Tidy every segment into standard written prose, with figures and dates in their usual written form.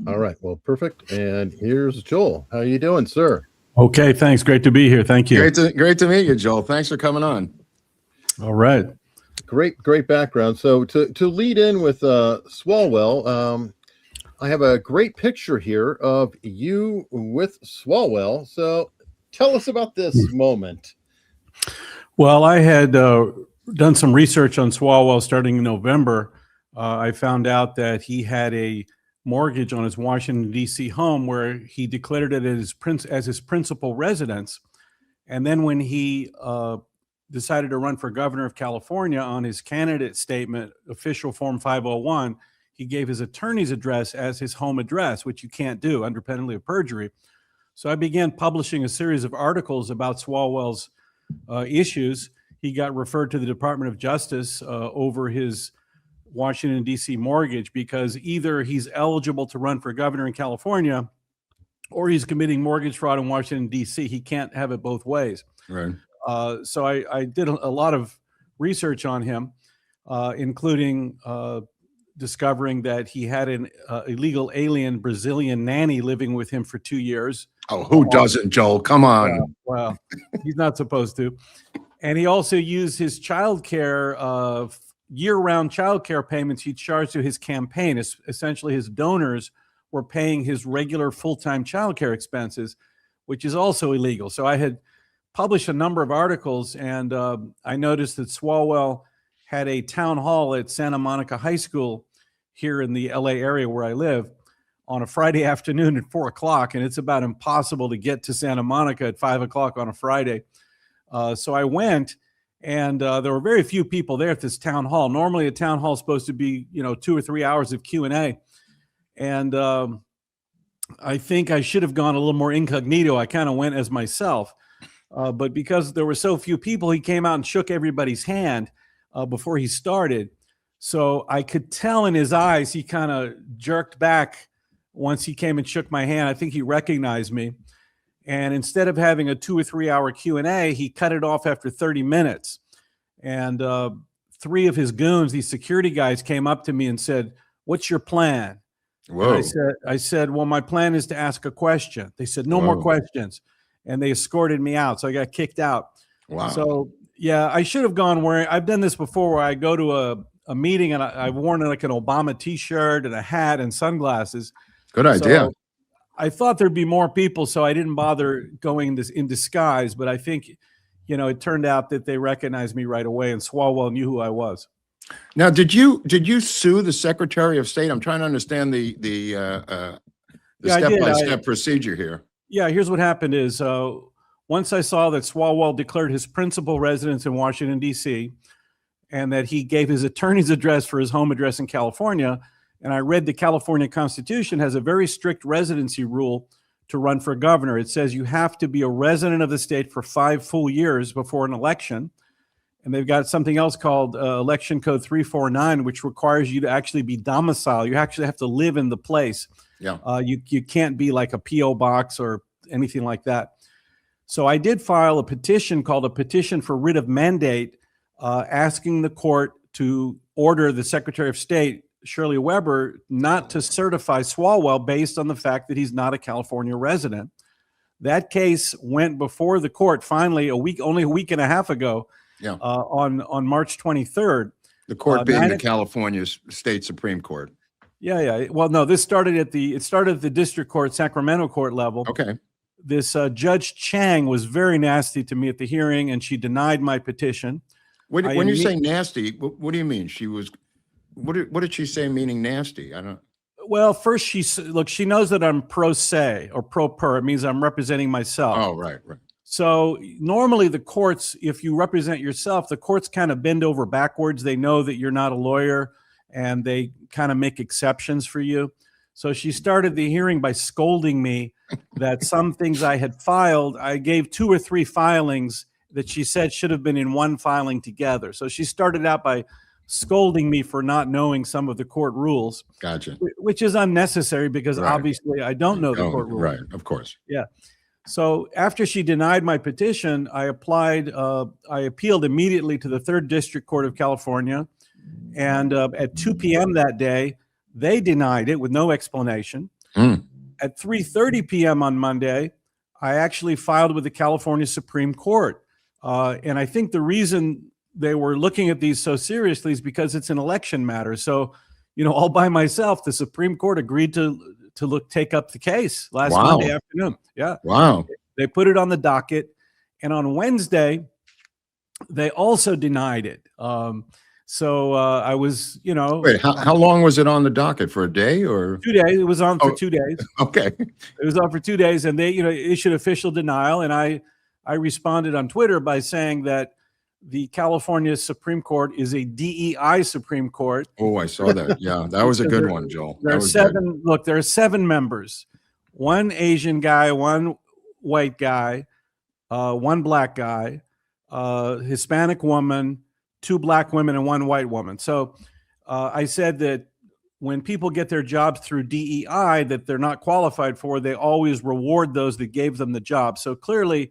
All right. Well, perfect. And here's Joel. How you doing, sir? Okay, thanks. Great to be here. Thank you. Great to meet you, Joel. Thanks for coming on. All right. Great background. So to lead in with Swalwell, I have a great picture here of you with Swalwell. So tell us about this moment. Well, I had done some research on Swalwell starting in November. I found out that he had a mortgage on his Washington, D.C. home where he declared it as his principal residence. And then when he decided to run for governor of California, on his candidate statement, official form 501, he gave his attorney's address as his home address, which you can't do under penalty of perjury. So I began publishing a series of articles about Swalwell's issues. He got referred to the Department of Justice over his Washington, D.C. mortgage, because either he's eligible to run for governor in California or he's committing mortgage fraud in Washington, D.C. He can't have it both ways. Right. So I did a lot of research on him, including discovering that he had an illegal alien Brazilian nanny living with him for 2 years. Oh, who doesn't, Joel? Come on. Well, he's not supposed to. And he also used his child care, year-round child care payments he charged to his campaign. Essentially, his donors were paying his regular full-time child care expenses, which is also illegal. So I had published a number of articles, and I noticed that Swalwell had a town hall at Santa Monica High School here in the LA area where I live on a Friday afternoon at 4 o'clock, and it's about impossible to get to Santa Monica at 5 o'clock on a Friday. So I went, and there were very few people there at this town hall. Normally a town hall is supposed to be, 2 or 3 hours of Q&A. And I think I should have gone a little more incognito. I kind of went as myself. But because there were so few people, he came out and shook everybody's hand before he started. So I could tell in his eyes, he kind of jerked back once he came and shook my hand. I think he recognized me. And instead of having a 2 or 3 hour Q&A, he cut it off after 30 minutes. And 3 of his goons, these security guys, came up to me and said, "What's your plan?" Whoa. And I said, "Well, my plan is to ask a question." They said, "No more questions." And they escorted me out. So I got kicked out. Wow. So yeah, I should have gone wearing, I've done this before where I go to a meeting and I've worn like an Obama t-shirt and a hat and sunglasses. Good idea. So I thought there'd be more people, so I didn't bother going in disguise, but I think, it turned out that they recognized me right away, and Swalwell knew who I was. Now, did you sue the Secretary of State? I'm trying to understand the step-by-step procedure here. Yeah, here's what happened is once I saw that Swalwell declared his principal residence in Washington, D.C., and that he gave his attorney's address for his home address in California, and I read the California Constitution has a very strict residency rule to run for governor. It says you have to be a resident of the state for 5 full years before an election. And they've got something else called Election Code 349, which requires you to actually be domiciled. You actually have to live in the place. Yeah. You can't be like a P.O. box or anything like that. So I did file a petition called a petition for writ of mandate, asking the court to order the Secretary of State, Shirley Weber, not to certify Swalwell based on the fact that he's not a California resident. That case went before the court finally only a week and a half ago. Yeah. On March 23rd. The court being the California State Supreme Court. Yeah. Well, no, it started at the district court, Sacramento court level. Okay. This Judge Chang was very nasty to me at the hearing, and she denied my petition. When you say nasty, what do you mean? What did she say meaning nasty? I don't. Well, first she knows that I'm pro se or pro per. It means I'm representing myself. Oh, right. So normally the courts, if you represent yourself, the courts kind of bend over backwards. They know that you're not a lawyer, and they kind of make exceptions for you. So she started the hearing by scolding me that some things I had filed, I gave 2 or 3 filings that she said should have been in one filing together. So she started out by scolding me for not knowing some of the court rules. Gotcha. Which is unnecessary because obviously I don't know the court rules. Right, of course. Yeah. So after she denied my petition, I appealed immediately to the 3rd District Court of California. And at 2 p.m. that day, they denied it with no explanation. At 3:30 p.m. on Monday, I actually filed with the California Supreme Court. And I think the reason they were looking at these so seriously is because it's an election matter. So, all by myself, the Supreme Court agreed to take up the case last Monday afternoon. Yeah. Wow. They put it on the docket. And on Wednesday, they also denied it. So I was, Wait, how long was it on the docket? For a day or 2 days? It was on for 2 days. Okay. It was on for 2 days, and they, issued official denial. And I responded on Twitter by saying that the California Supreme Court is a DEI Supreme Court. Oh, I saw that. Yeah, that was a good one, Joel. There are 7 members: 1 Asian guy, 1 white guy, 1 black guy, Hispanic woman, 2 black women, and 1 white woman. So I said that when people get their jobs through DEI that they're not qualified for, they always reward those that gave them the job. So clearly,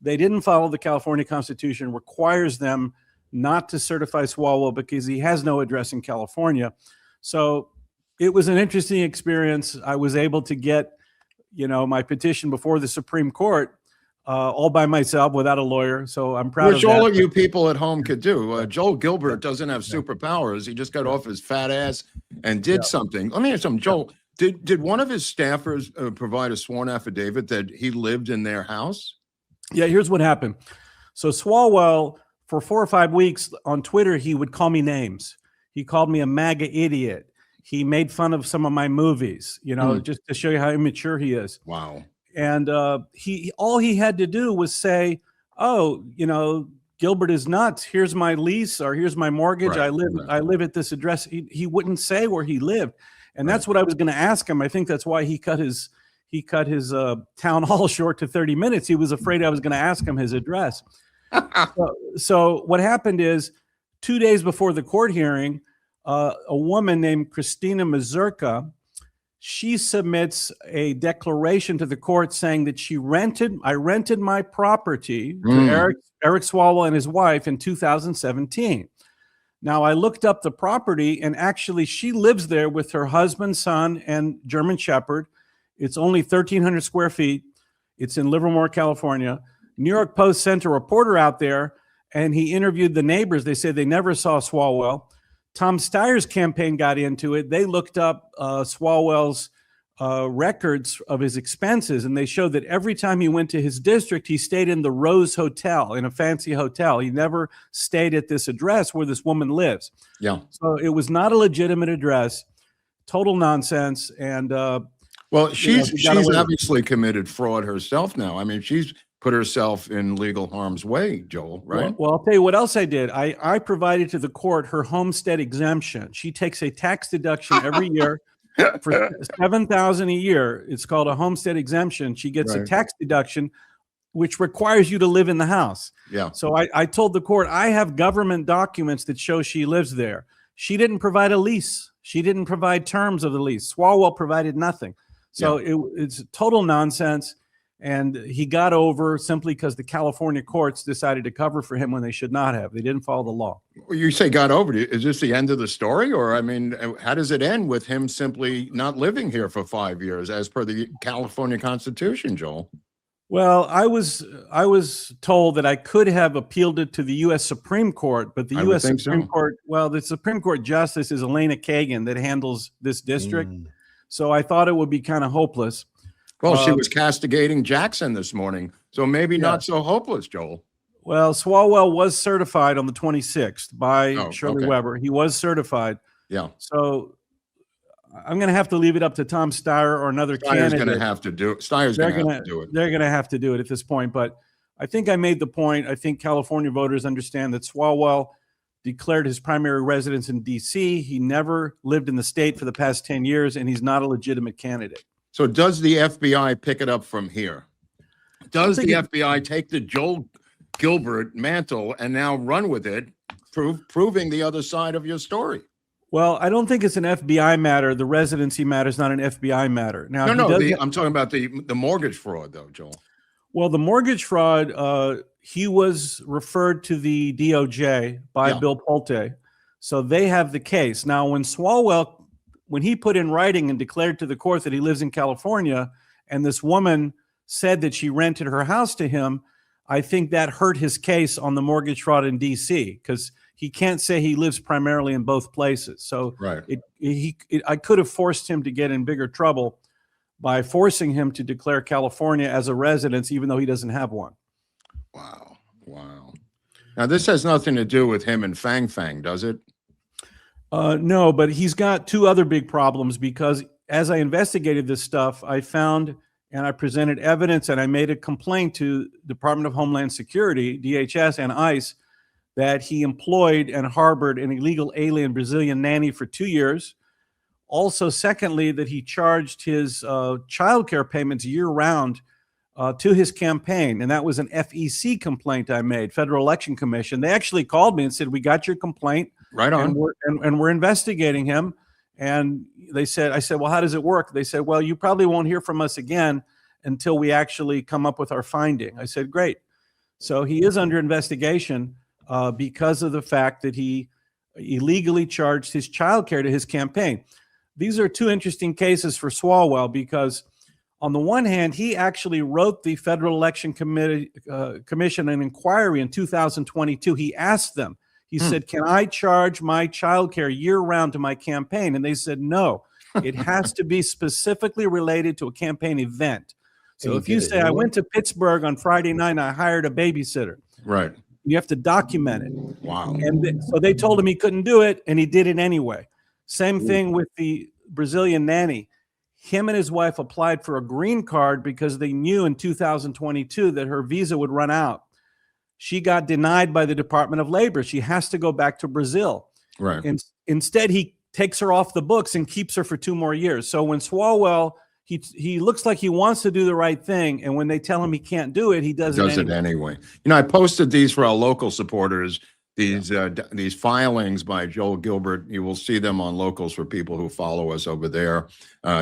they didn't follow the California Constitution, requires them not to certify Swalwell because he has no address in California. So it was an interesting experience. I was able to get, my petition before the Supreme Court all by myself without a lawyer. So I'm proud of that. Which all of you people at home could do. Joel Gilbert doesn't have superpowers. He just got off his fat ass and did something. Let me ask something, Joel. Did one of his staffers provide a sworn affidavit that he lived in their house? Yeah, here's what happened. So Swalwell, for 4 or 5 weeks on Twitter, he would call me names. He called me a MAGA idiot. He made fun of some of my movies, just to show you how immature he is. Wow. And all he had to do was say, "Oh, Gilbert is nuts. Here's my lease, or here's my mortgage. I live at this address." He wouldn't say where he lived, and that's what I was going to ask him. I think that's why he cut his town hall short to 30 minutes. He was afraid I was going to ask him his address. So what happened is 2 days before the court hearing, a woman named Christina Mazurka, she submits a declaration to the court saying that I rented my property to Eric Swalwell and his wife in 2017. Now I looked up the property, and actually she lives there with her husband, son, and German Shepherd. It's only 1,300 square feet. It's in Livermore, California. New York Post sent a reporter out there, and he interviewed the neighbors. They said they never saw Swalwell. Tom Steyer's campaign got into it. They looked up Swalwell's records of his expenses, and they showed that every time he went to his district, he stayed in the Rose Hotel, in a fancy hotel. He never stayed at this address where this woman lives. Yeah. So it was not a legitimate address, total nonsense. And well, she's obviously committed fraud herself now. I mean, she's put herself in legal harm's way, Joel, right? Well, I'll tell you what else I did. I provided to the court her homestead exemption. She takes a tax deduction every year for $7,000 a year. It's called a homestead exemption. She gets a tax deduction, which requires you to live in the house. Yeah. So I told the court, I have government documents that show she lives there. She didn't provide a lease. She didn't provide terms of the lease. Swalwell provided nothing. So it's total nonsense. And he got over simply because the California courts decided to cover for him when they should not have. They didn't follow the law. Well, you say got over. Is this the end of the story? Or, I mean, how does it end with him simply not living here for 5 years as per the California Constitution, Joel? Well, I was told that I could have appealed it to the U.S. Supreme Court, but the U.S. Supreme Court, well, the Supreme Court Justice is Elena Kagan that handles this district. So I thought it would be kind of hopeless. Well, she was castigating Jackson this morning, so maybe not so hopeless, Joel. Well, Swalwell was certified on the 26th by Shirley Weber. He was certified. Yeah. So I'm going to have to leave it up to Tom Steyer or another candidate. Steyer's going to have to do it. Steyer's going to have to do it. They're going to have to do it at this point. But I think I made the point. I think California voters understand that Swalwell declared his primary residence in D.C. He never lived in the state for the past 10 years, and he's not a legitimate candidate. So does the FBI pick it up from here? Does the FBI take the Joel Gilbert mantle and now run with it, proving the other side of your story? Well, I don't think it's an FBI matter. The residency matter is not an FBI matter. Now, I'm talking about the mortgage fraud, though, Joel. Well, the mortgage fraud, he was referred to the DOJ by Bill Pulte. So they have the case. Now, when Swalwell when he put in writing and declared to the court that he lives in California, and this woman said that she rented her house to him, I think that hurt his case on the mortgage fraud in DC, because he can't say he lives primarily in both places. So Right. I could have forced him to get in bigger trouble by forcing him to declare California as a residence, even though he doesn't have one. Wow. Wow. Now, this has nothing to do with him and Fang Fang, does it? No, but he's got two other big problems, because as I investigated this stuff, I found and I presented evidence and I made a complaint to Department of Homeland Security, DHS, and ICE that he employed and harbored an illegal alien Brazilian nanny for 2 years. Also, secondly, that he charged his child care payments year-round to his campaign. And that was an FEC complaint I made, Federal Election Commission. They actually called me and said, we got your complaint. Right on. And we're investigating him. And I said, well, how does it work? They said, well, you probably won't hear from us again until we actually come up with our finding. I said, great. So he is under investigation because of the fact that he illegally charged his child care to his campaign. These are two interesting cases for Swalwell, because on the one hand, he actually wrote the Federal Election Commission an inquiry in 2022. He asked them, he said, can I charge my child care year-round to my campaign? And they said, no, it has to be specifically related to a campaign event. So if you say, I went to Pittsburgh on Friday night and I hired a babysitter. Right. You have to document it. Wow. And so they told him he couldn't do it, and he did it anyway. Same thing with the Brazilian nanny. Him and his wife applied for a green card because they knew in 2022 that her visa would run out. She got denied by the Department of Labor. She has to go back to Brazil. Right. And instead, he takes her off the books and keeps her for 2 more years. So when Swalwell, he looks like he wants to do the right thing, and when they tell him he can't do it, he does it anyway. You know, I posted these for our local supporters. These filings by Joel Gilbert, you will see them on Locals for people who follow us over there.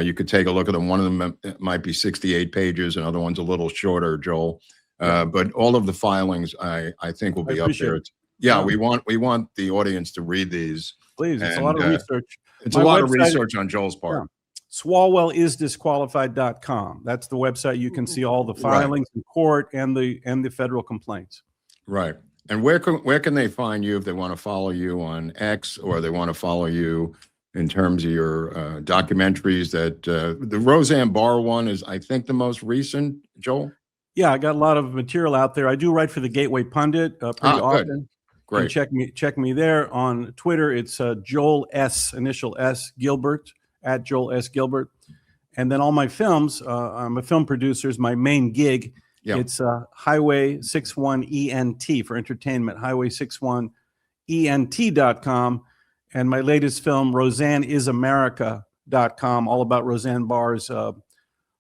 You could take a look at them. One of them might be 68 pages, another one's a little shorter, Joel. But all of the filings, I think, will be up there. Yeah, we want the audience to read these. Please, it's a lot of research. It's a lot of research on Joel's part. Yeah. SwalwellIsDisqualified.com. That's the website. You can see all the filings in court and the federal complaints. Right. And where can they find you if they want to follow you on X, or they want to follow you in terms of your documentaries? That the Roseanne Barr one is, I think, the most recent, Joel? Yeah, I got a lot of material out there. I do write for the Gateway Pundit pretty often. Good. Great. Check me there. On Twitter, it's Joel S, initial S, Gilbert, at Joel S. Gilbert. And then all my films, I'm a film producer, is my main gig. Yeah. It's Highway 61 ENT for entertainment, highway61ENT.com. And my latest film, RoseanneIsAmerica.com, all about Roseanne Barr's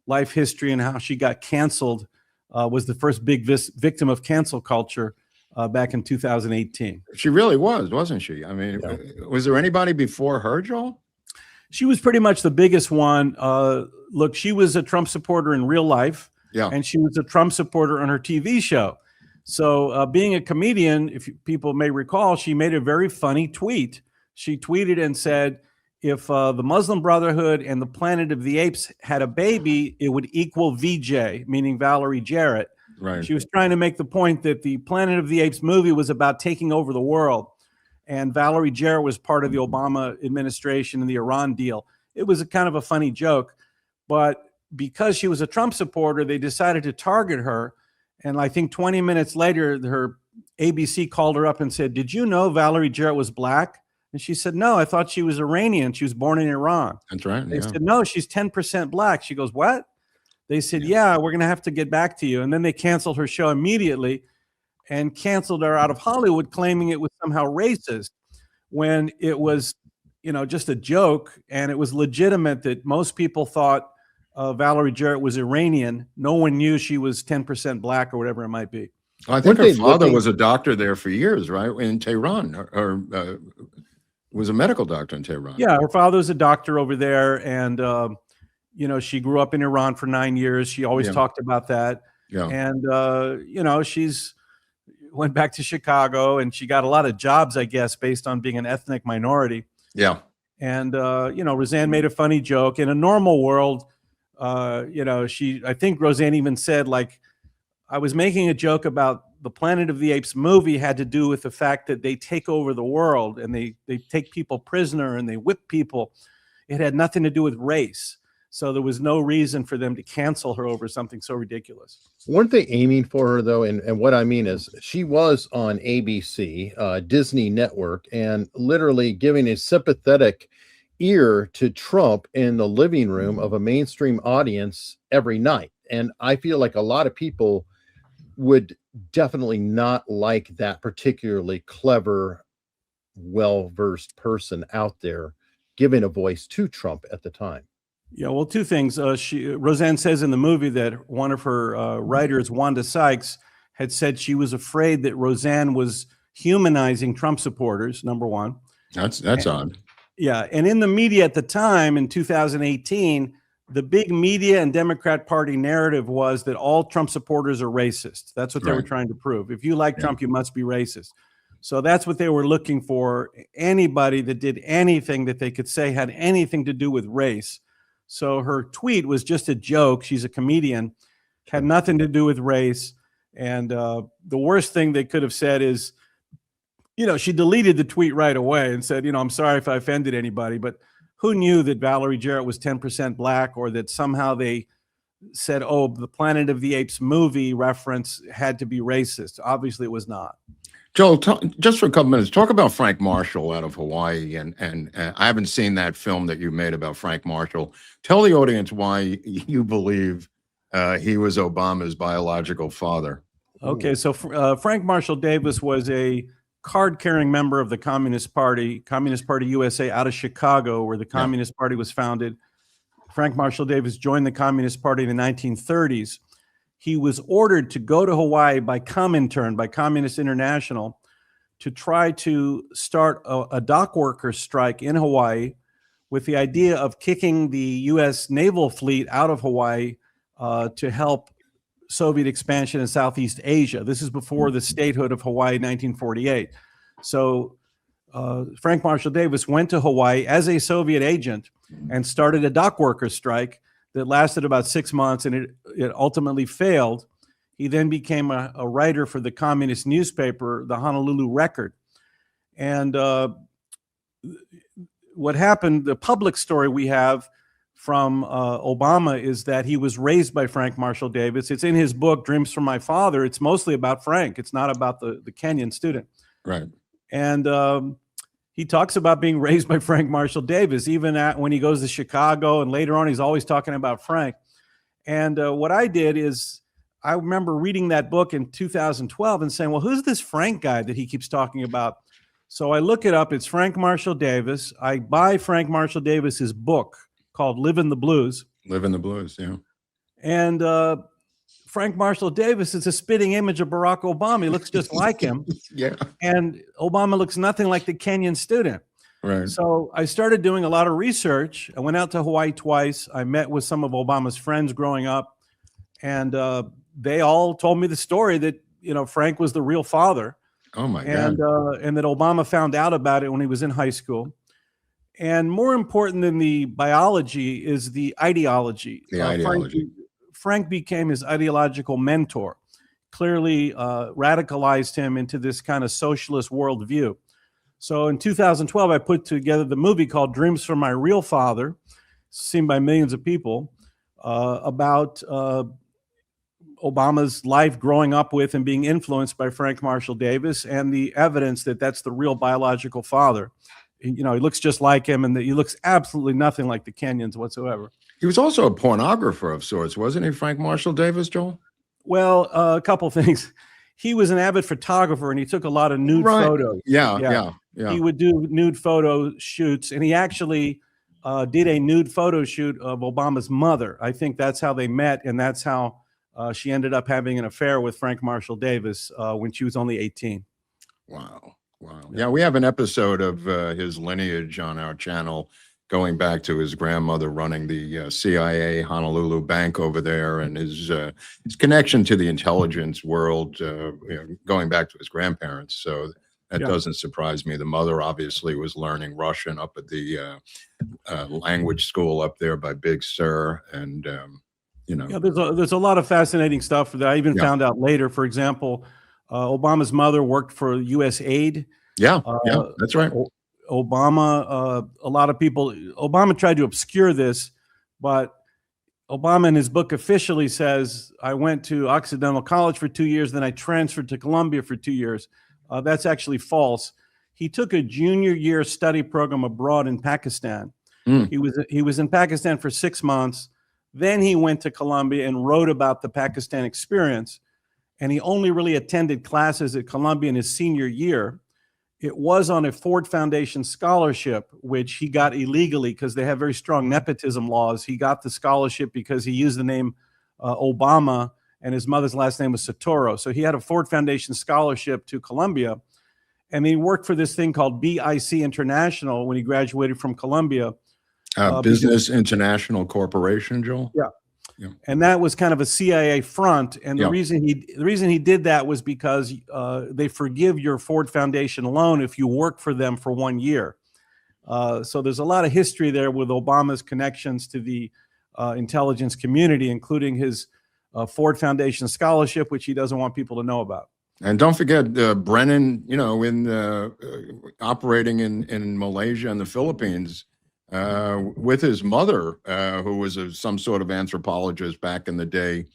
life history and how she got canceled, was the first big victim of cancel culture back in 2018. She really was, wasn't she? I mean, was there anybody before her, Joel? She was pretty much the biggest one. Look, she was a Trump supporter in real life. Yeah. And she was a Trump supporter on her TV show. So being a comedian, if people may recall, she made a very funny tweet. She tweeted and said, if the Muslim Brotherhood and the Planet of the Apes had a baby, it would equal VJ, meaning Valerie Jarrett. Right. She was trying to make the point that the Planet of the Apes movie was about taking over the world. And Valerie Jarrett was part of the Obama administration and the Iran deal. It was a kind of a funny joke, but because she was a Trump supporter, they decided to target her. And I think 20 minutes later, her ABC called her up and said, did you know Valerie Jarrett was black? And she said, no, I thought she was Iranian. She was born in Iran. That's right. They said, no, she's 10% black. She goes, what? They said, yeah, we're going to have to get back to you. And then they canceled her show immediately and canceled her out of Hollywood, claiming it was somehow racist, when it was, just a joke. And it was legitimate that most people thought Valerie Jarrett was Iranian. No one knew she was 10% black or whatever it might be. Well, I think her father was a doctor there for years, right? In Tehran, or was a medical doctor in Tehran. Yeah, her father was a doctor over there. And, she grew up in Iran for 9 years. She always talked about that. Yeah. And, she's went back to Chicago, and she got a lot of jobs, I guess, based on being an ethnic minority. Yeah. And, Roseanne made a funny joke. In a normal world, I think Roseanne even said, like, I was making a joke about the Planet of the Apes movie had to do with the fact that they take over the world and they take people prisoner and they whip people. It had nothing to do with race. So there was no reason for them to cancel her over something so ridiculous. Weren't they aiming for her, though? And what I mean is she was on ABC, Disney Network, and literally giving a sympathetic ear to Trump in the living room of a mainstream audience every night. And I feel like a lot of people would definitely not like that particularly clever, well-versed person out there giving a voice to Trump at the time. Yeah, well, two things. Roseanne says in the movie that one of her writers, Wanda Sykes, had said she was afraid that Roseanne was humanizing Trump supporters, number one. That's odd. Yeah, and in the media at the time, in 2018, the big media and Democrat Party narrative was that all Trump supporters are racist. That's what they were trying to prove. If you like Trump, you must be racist. So that's what they were looking for. Anybody that did anything that they could say had anything to do with race. So her tweet was just a joke. She's a comedian, had nothing to do with race. And the worst thing they could have said is, she deleted the tweet right away and said, I'm sorry if I offended anybody, but who knew that Valerie Jarrett was 10% black, or that somehow they said, oh, the Planet of the Apes movie reference had to be racist? Obviously it was not. Joel, just for a couple minutes, talk about Frank Marshall out of Hawaii. And I haven't seen that film that you made about Frank Marshall. Tell the audience why you believe he was Obama's biological father. Okay, so Frank Marshall Davis was a card-carrying member of the Communist Party USA out of Chicago, where the Communist Party was founded. Frank Marshall Davis joined the Communist Party in the 1930s. He was ordered to go to Hawaii by Comintern, by Communist International, to try to start a dock worker strike in Hawaii with the idea of kicking the U.S. naval fleet out of Hawaii to help Soviet expansion in Southeast Asia. This is before the statehood of Hawaii in 1948. So Frank Marshall Davis went to Hawaii as a Soviet agent and started a dock worker strike that lasted about 6 months, and it ultimately failed. He then became a writer for the communist newspaper, the Honolulu Record. And what happened, the public story we have from Obama is that he was raised by Frank Marshall Davis. It's in his book, Dreams from My Father. It's mostly about Frank. It's not about the Kenyan student. Right. And he talks about being raised by Frank Marshall Davis, even when he goes to Chicago, and later on, he's always talking about Frank. And what I did is I remember reading that book in 2012 and saying, well, who's this Frank guy that he keeps talking about? So I look it up. It's Frank Marshall Davis. I buy Frank Marshall Davis's book called Live in the Blues. Live in the Blues, yeah. And Frank Marshall Davis is a spitting image of Barack Obama. He looks just like him. Yeah. And Obama looks nothing like the Kenyan student. Right. So I started doing a lot of research. I went out to Hawaii twice. I met with some of Obama's friends growing up. And they all told me the story that, Frank was the real father. Oh, my God. And that Obama found out about it when he was in high school. And more important than the biology is the ideology. The ideology. Frank became his ideological mentor, clearly radicalized him into this kind of socialist worldview. So in 2012, I put together the movie called Dreams from My Real Father, seen by millions of people, about Obama's life growing up with and being influenced by Frank Marshall Davis, and the evidence that that's the real biological father. He looks just like him, and that he looks absolutely nothing like the Kenyans whatsoever. He was also a pornographer of sorts, wasn't he, Frank Marshall Davis, Joel? Well, a couple things. He was an avid photographer, and he took a lot of nude photos. Yeah. He would do nude photo shoots, and he actually did a nude photo shoot of Obama's mother. I think that's how they met, and that's how she ended up having an affair with Frank Marshall Davis when she was only 18. Wow. Yeah, we have an episode of his lineage on our channel, going back to his grandmother running the CIA Honolulu bank over there, and his connection to the intelligence world, going back to his grandparents. So That Yeah. doesn't surprise me. The mother obviously was learning Russian up at the language school up there by Big Sur, and you know, Yeah, there's a lot of fascinating stuff that I even Yeah. found out later. For example, Obama's mother worked for U.S. Aid. yeah, that's right. Obama, a lot of people, Obama tried to obscure this, but Obama in his book officially says, I went to Occidental College for 2 years, then I transferred to Columbia for 2 years. That's actually false. He took a junior year study program abroad in Pakistan. Mm. He was in Pakistan for 6 months. Then he went to Columbia and wrote about the Pakistan experience. And he only really attended classes at Columbia in his senior year. It was on a Ford Foundation scholarship, which he got illegally because they have very strong nepotism laws. He got the scholarship because he used the name Obama, and his mother's last name was Sotoro. So he had a Ford Foundation scholarship to Columbia. And he worked for this thing called BIC International when he graduated from Columbia. Business International Corporation, Joel. Yeah. And that was kind of a CIA front. And the reason he did that was because they forgive your Ford Foundation loan if you work for them for 1 year. So there's a lot of history there with Obama's connections to the intelligence community, including his Ford Foundation scholarship, which he doesn't want people to know about. And don't forget Brennan, you know, in operating in Malaysia and the Philippines. With his mother, who was some sort of anthropologist back in the day.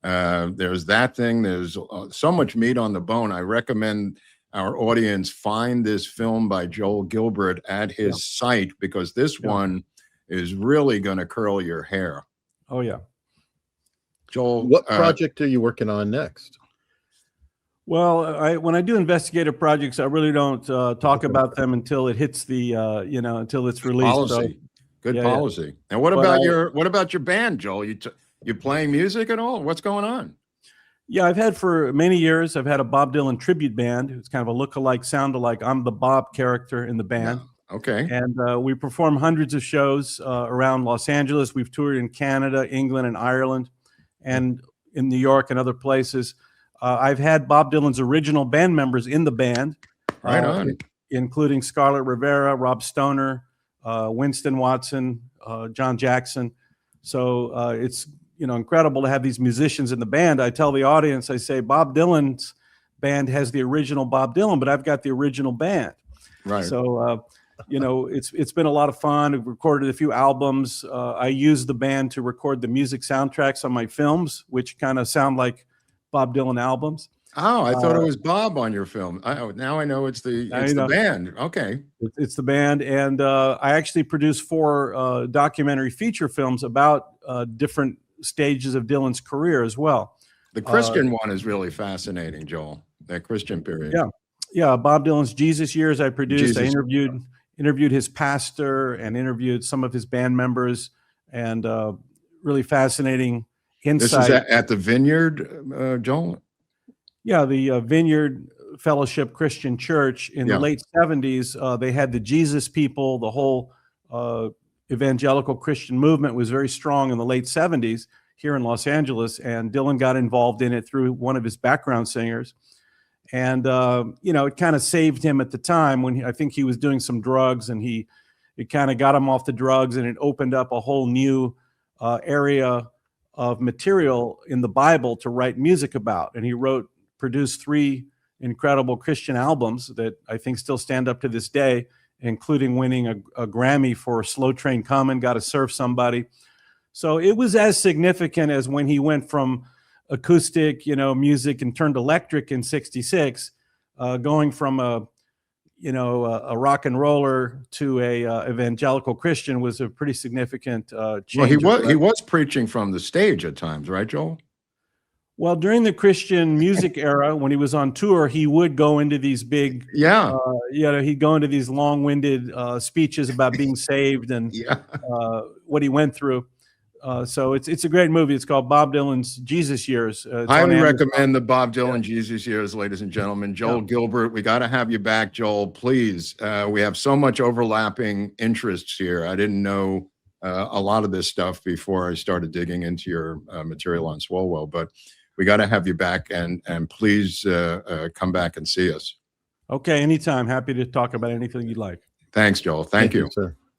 There's that thing. There's so much meat on the bone. I recommend our audience find this film by Joel Gilbert at his site, because this one is really going to curl your hair. Oh, yeah. Joel, what project are you working on next? Well, when I do investigative projects, I really don't talk about them until it hits the, until it's released. Policy. Good policy. Yeah. And what about your band, Joel? You playing music at all? What's going on? Yeah, I've had for many years. I've had a Bob Dylan tribute band. It's kind of a look-alike, sound-alike. I'm the Bob character in the band. Yeah. Okay. And we perform hundreds of shows around Los Angeles. We've toured in Canada, England, and Ireland, and in New York and other places. I've had Bob Dylan's original band members in the band, right on, including Scarlett Rivera, Rob Stoner, Winston Watson, John Jackson. So it's incredible to have these musicians in the band. I tell the audience, I say Bob Dylan's band has the original Bob Dylan, but I've got the original band. Right. So it's been a lot of fun. I've recorded a few albums. I use the band to record the music soundtracks on my films, which kind of sound like Bob Dylan albums. Oh, I thought it was Bob on your film. Now I know it's the band. Okay. It's the band. And I actually produced 4 documentary feature films about different stages of Dylan's career as well. The Christian one is really fascinating, Joel, that Christian period. Yeah. Bob Dylan's Jesus years I produced. I interviewed his pastor and interviewed some of his band members, and really fascinating insight. This is at the Vineyard, Joel? Yeah, the Vineyard Fellowship Christian Church in the late 70s. They had the Jesus People. The whole evangelical Christian movement was very strong in the late 70s here in Los Angeles, and Dylan got involved in it through one of his background singers. And, it kind of saved him at the time when I think he was doing some drugs, and it kind of got him off the drugs, and it opened up a whole new area of material in the Bible to write music about. And he produced 3 incredible Christian albums that I think still stand up to this day, including winning a Grammy for Slow Train Comin', Gotta Serve Somebody. So it was as significant as when he went from acoustic, music and turned electric in '66, going from a rock and roller to a evangelical Christian was a pretty significant change. Well, he was preaching from the stage at times, right, Joel? Well, during the Christian music era, when he was on tour, he would go into these big, he'd go into these long-winded speeches about being saved and what he went through. So it's a great movie. It's called Bob Dylan's Jesus Years. I highly recommend the Bob Dylan Jesus Years, ladies and gentlemen. Joel Gilbert, we got to have you back, Joel, please. We have so much overlapping interests here. I didn't know a lot of this stuff before I started digging into your material on Swalwell, but we got to have you back, and please come back and see us. Okay, anytime. Happy to talk about anything you'd like. Thanks, Joel. Thank you. Sir.